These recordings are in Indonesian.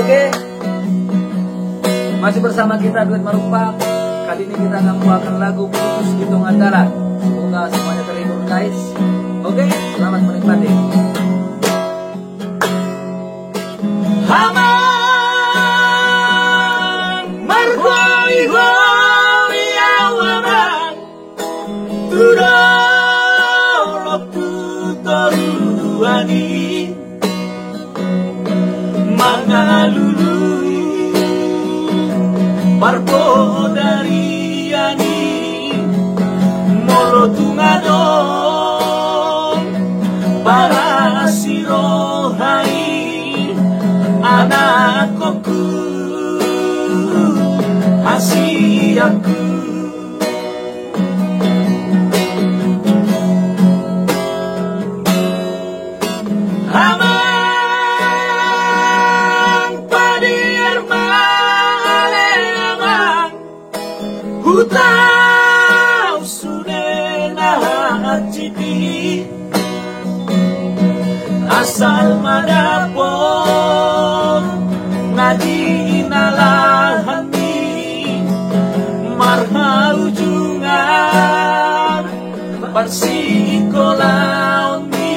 Oke, masih bersama kita Duet Marupang. Kali ini kita akan membawakan lagu Putus di Tengah Jalan. Semoga semuanya terhibur guys. Oke, selamat menikmati. Hamang marhoi-hoi awanang Tudolok tutoruani Mangalului Parpo dari ani Molo tungadong Para sirohai Anakku Hasiaku Amang padir male amang Hutau sunena hati Asal madapon ngaji inalahani marha ujungan bersihkolaoni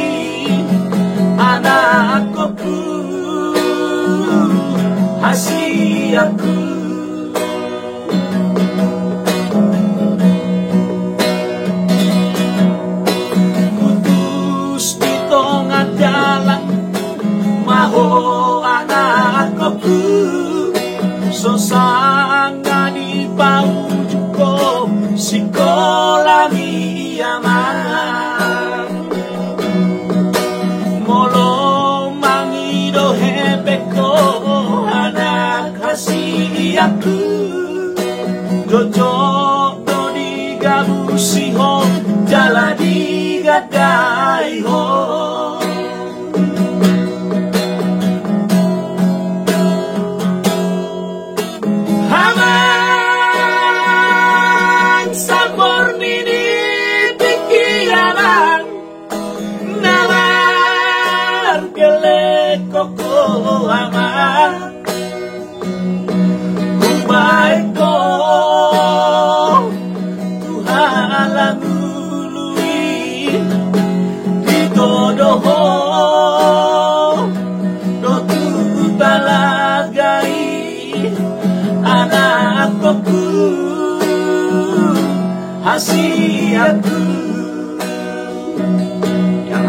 anakku hasiaku putus di tengah jalan maho anakku sosanga di paujuko sekolah miyaman molo mangido hebeko anak hasiaku jojo do digabusi ho jala digadai ho Koko aman Baik kau Tuhan langului Ditodoho Dotu talagai Anakku Hasiaku Yang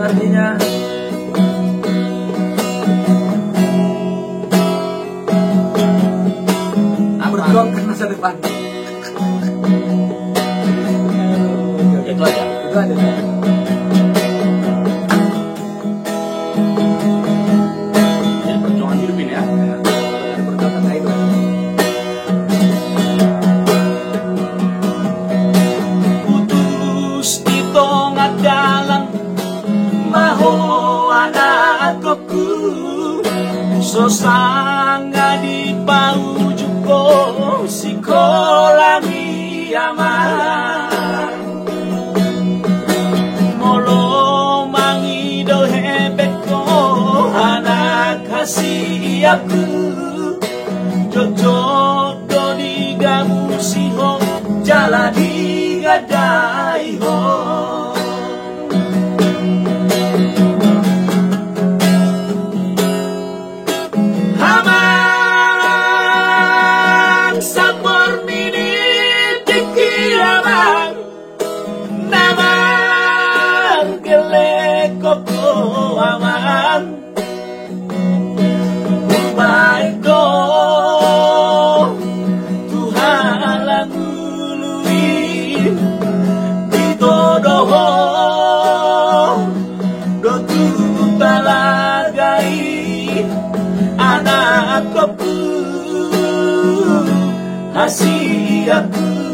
artinya berjuang ke masa depan. Itu aja. Itu aja. Jadi perjuangan hidup ini ya. Ada perjuangan hidup. Putus di tengah jalan maho anakku sosanga di paujuko sekolah miyaman molo mangido hebeko anak hasiaku jojo do digamusi ho jala digadai ho Koko aman Baik kau Tuhan langului Ditodoho Dotu talagai Anakku Hasiaku